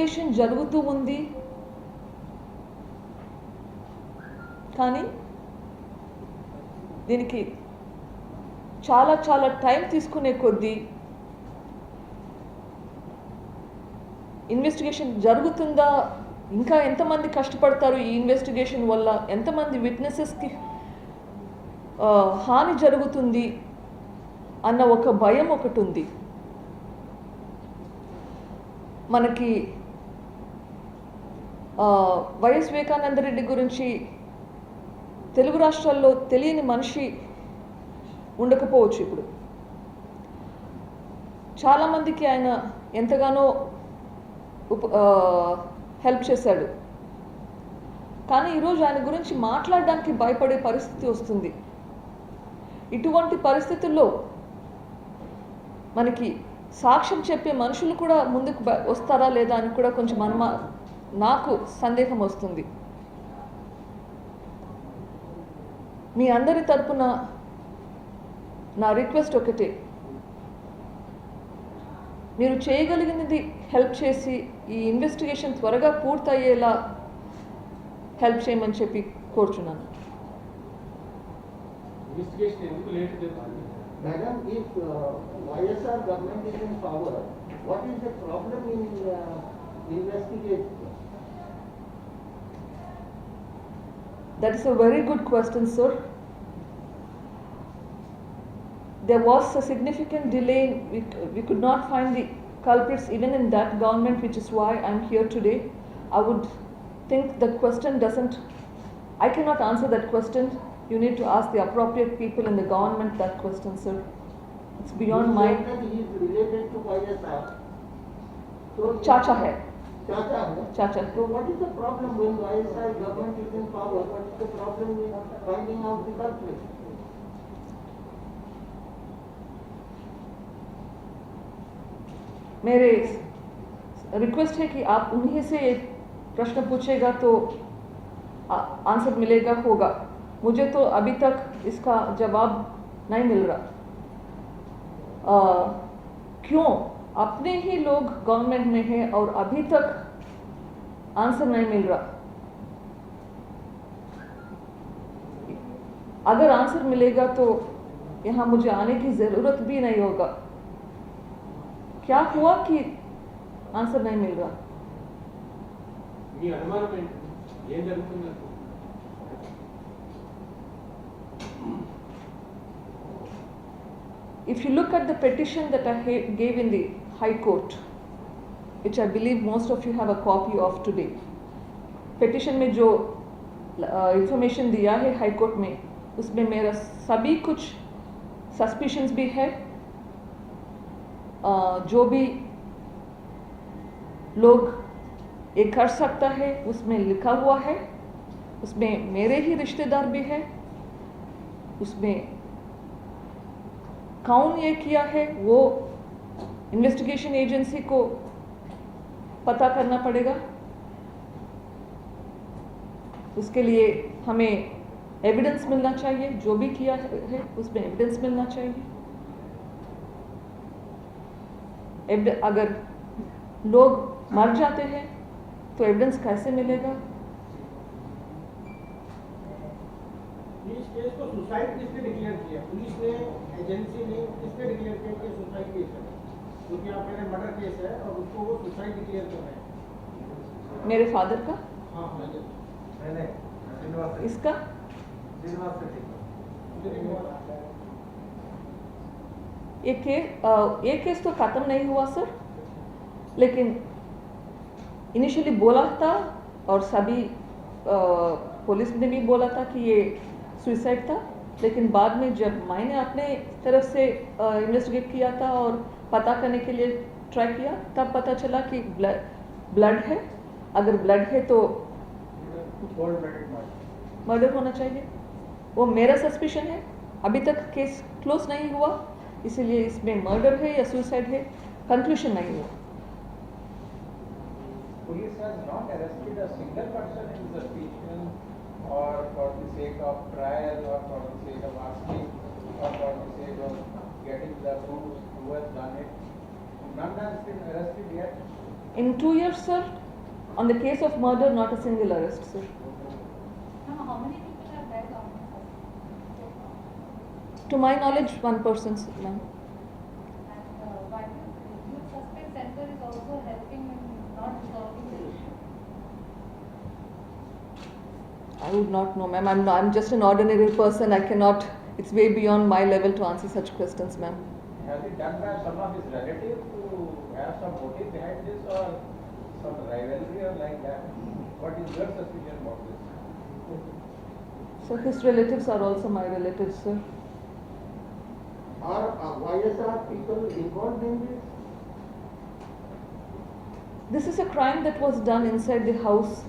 Investigation జరుగుతూ ఉంది. కానీ దీనికి చాలా చాలా టైం తీసుకునే కొద్దీ ఇన్వెస్టిగేషన్ జరుగుతుందా, ఇంకా ఎంతమంది కష్టపడతారు ఈ ఇన్వెస్టిగేషన్ వల్ల, ఎంతమంది విట్నెసెస్కి హాని జరుగుతుంది అన్న ఒక భయం ఒకటి ఉంది. మనకి వైఎస్ వివేకానంద రెడ్డి గురించి తెలుగు రాష్ట్రాల్లో తెలియని మనిషి ఉండకపోవచ్చు. ఇప్పుడు చాలామందికి ఆయన ఎంతగానో హెల్ప్ చేశాడు. కానీ ఈరోజు ఆయన గురించి మాట్లాడడానికి భయపడే పరిస్థితి వస్తుంది. ఇటువంటి పరిస్థితుల్లో మనకి సాక్ష్యం చెప్పే మనుషులు కూడా ముందుకు వస్తారా లేదా అని కూడా కొంచెం నాకు సందేహం వస్తుంది. మీ అందరి తరపున నా రిక్వెస్ట్ ఒకటే, మీరు చేయగలిగినది హెల్ప్ చేసి ఈ ఇన్వెస్టిగేషన్ త్వరగా పూర్తయ్యేలా హెల్ప్ చేయమని చెప్పి కోరుచున్నాను. Madam, if YSR government is in power, what is the problem in investigation? That is a very good question, sir. There was a significant delay. We could not find the culprits even in that government, which is why I am here today. I would think the question doesn't, I cannot answer that question. You need to ask the appropriate people in the government that question, sir. It's beyond my... He is related to YSR. So Chacha hai. Chacha hai. Chacha. So what is the problem when YSR government is in power? What is the problem in finding out the culprit? मेरे request है कि आप उन्हीं से एक प्रश्न पूछेगा तो आंसर मिलेगा होगा. मुझे तो अभी तक इसका जवाब नहीं मिल रहा. क्यों अपने ही लोग गवर्नमेंट में हैं और अभी तक आंसर नहीं मिल रहा. अगर आंसर मिलेगा तो यहाँ मुझे आने की ज़रूरत भी नहीं होगा. क्या हुआ कि आंसर नहीं मिल रहा? If you look at the petition that I gave in the High Court, which I believe most of you have a copy of today, petition में जो information दिया है High Court में, उसमें मेरा सभी कुछ suspicions भी है. जो भी लोग ये कर सकता है उसमें लिखा हुआ है. उसमें मेरे ही रिश्तेदार भी है. उसमें कौन ये किया है वो इन्वेस्टिगेशन एजेंसी को पता करना पड़ेगा. उसके लिए हमें एविडेंस मिलना चाहिए. जो भी किया है उसमें एविडेंस मिलना चाहिए. अगर लोग मर जाते हैं तो एविडेंस कैसे मिलेगा? इस केस को सुसाइड किसने डिक्लेयर किया? पुलिस ने, एजेंसी ने, किसने डिक्लेयर किया कि सुसाइड केस है? क्योंकि आप कह रहे हैं मर्डर केस है और उसको वो सुसाइड डिक्लेयर कर रहे हैं. मेरे फादर का? हाँ इसका? ये केस तो ख़त्म नहीं हुआ सर, लेकिन इनिशियली बोला था और सभी पुलिस ने भी बोला था कि ये सुसाइड था. लेकिन बाद में जब मैंने अपने तरफ से इन्वेस्टिगेट किया था और पता करने के लिए ट्राई किया, तब पता चला कि ब्लड है. अगर ब्लड है तो मर्डर होना चाहिए. वो मेरा सस्पिशन है. अभी तक केस क्लोज नहीं हुआ, इसीलिए इसमें मर्डर है या सुसाइड है कंक्लूजन नहीं हुआ. Police has not arrested a single person in suspicion or for the sake of trial or for the sake of asking or for the sake of getting the proofs who has done it. None has been arrested yet. In 2 years, sir, on the case of murder, not a single arrest, sir. Ma'am, how many people have died on this? To my knowledge, one person, sir, ma'am. And why do you suspect center is also helping in not resolving the issue? I would not know, ma'am. I'm just an ordinary person. I cannot. It's way beyond my level to answer such questions, ma'am. Has it done by some of his relatives who have some motive behind this or some rivalry or like that? What is your suspicion about this? So his relatives are also my relatives, sir. Are YSR people involved in this? This is a crime that was done inside the house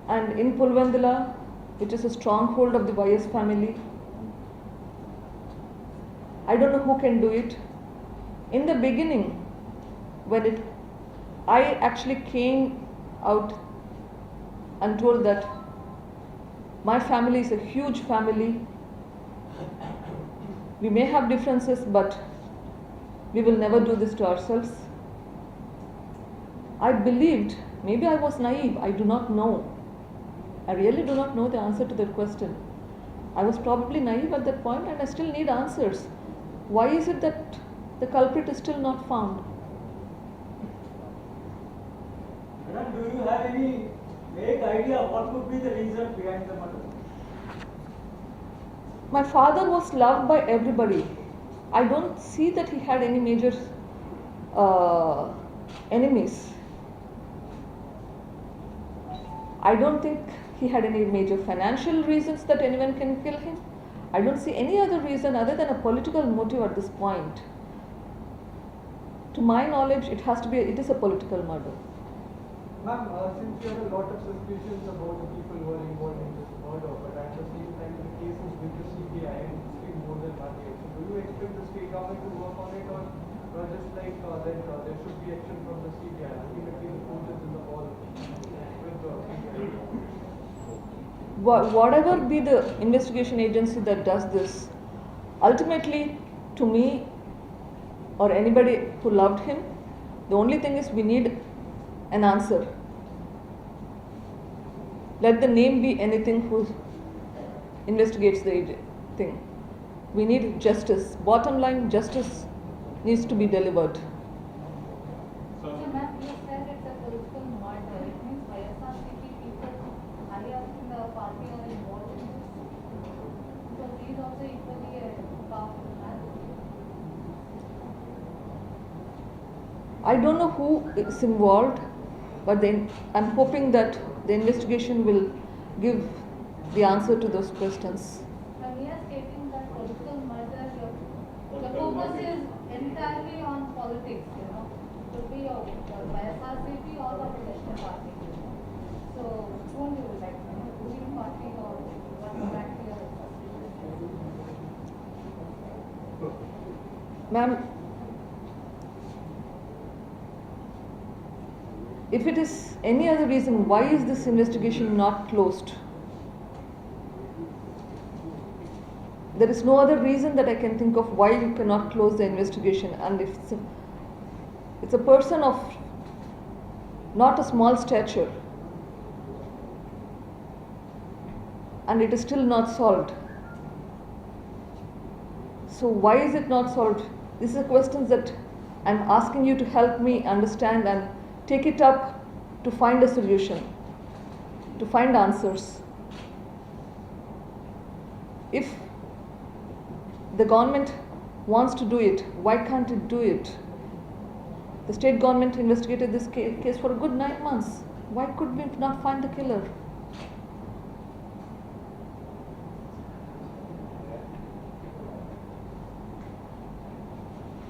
and in Pulvandala, which is a stronghold of the YS family. I don't know who can do it. In the beginning, when I actually came out and told that my family is a huge family. We may have differences, but we will never do this to ourselves. I believed, maybe I was naive, I do not know. I really do not know the answer to that question. I was probably naive at that point and I still need answers. Why is it that the culprit is still not found? Madam, do you have any vague idea what could be the reason behind the murder? My father was loved by everybody. I don't see that he had any major enemies. I don't think he had any major financial reasons that anyone can kill him. I don't see any other reason other than a political motive at this point. To my knowledge, it is a political murder. Ma'am, since you have a lot of suspicions about the people who are involved in this murder, but at the same time the case is with the CBI and it's been more than 1 year. So do you expect the state government to work on it or just like that there should be action from the CBI? Ultimately the proof is in the ball with the CBI. Whatever be the investigation agency that does this, ultimately to me or anybody who loved him, the only thing is we need an answer. Let the name be anything who investigates the thing. We need justice. Bottom line, justice needs to be delivered. So ma'am, you said it's a political murder. It means YSRCP people higher up in the party are involved in this. Because he is also equally a powerful man. I don't know who is involved, but then I'm hoping that the investigation will give the answer to those questions. When we are stating that political murder, the focus is entirely on politics, you know. It could be of YSRCP or the opposition party. So, whom you would like, ruling party or what exactly your suspicion? Ma'am, if it is any other reason, why is this investigation not closed? There is no other reason that I can think of why you cannot close the investigation. And if it's a person of not a small stature, and it is still not solved. So why is it not solved? These are questions that I'm asking you to help me understand and take it up to find a solution, to find answers. If the government wants to do it, why can't it do it? The state government investigated this case for a good 9 months. Why could we not find the killer?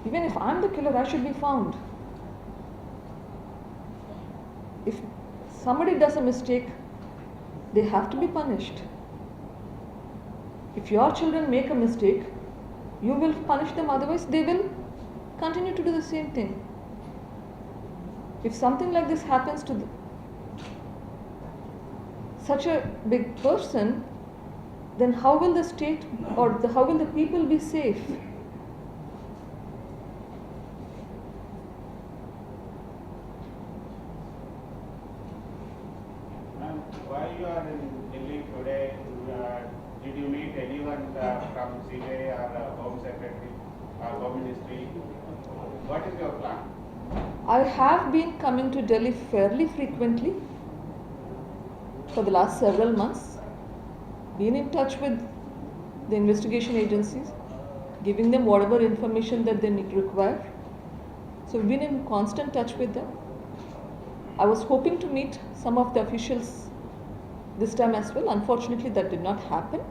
Even if I'm the killer, I should be found. If somebody does a mistake, they have to be punished. If your children make a mistake, you will punish them, otherwise they will continue to do the same thing. If something like this happens to such a big person, then how will the state or how will the people be safe? while you are in Delhi today, did you meet anyone from CBI or Home Secretary or Home Ministry? What is your plan? I have been coming to Delhi fairly frequently for the last several months, been in touch with the investigation agencies, giving them whatever information that they need require. So we've been in constant touch with them. I was hoping to meet some of the officials this time as well. Unfortunately, that did not happen.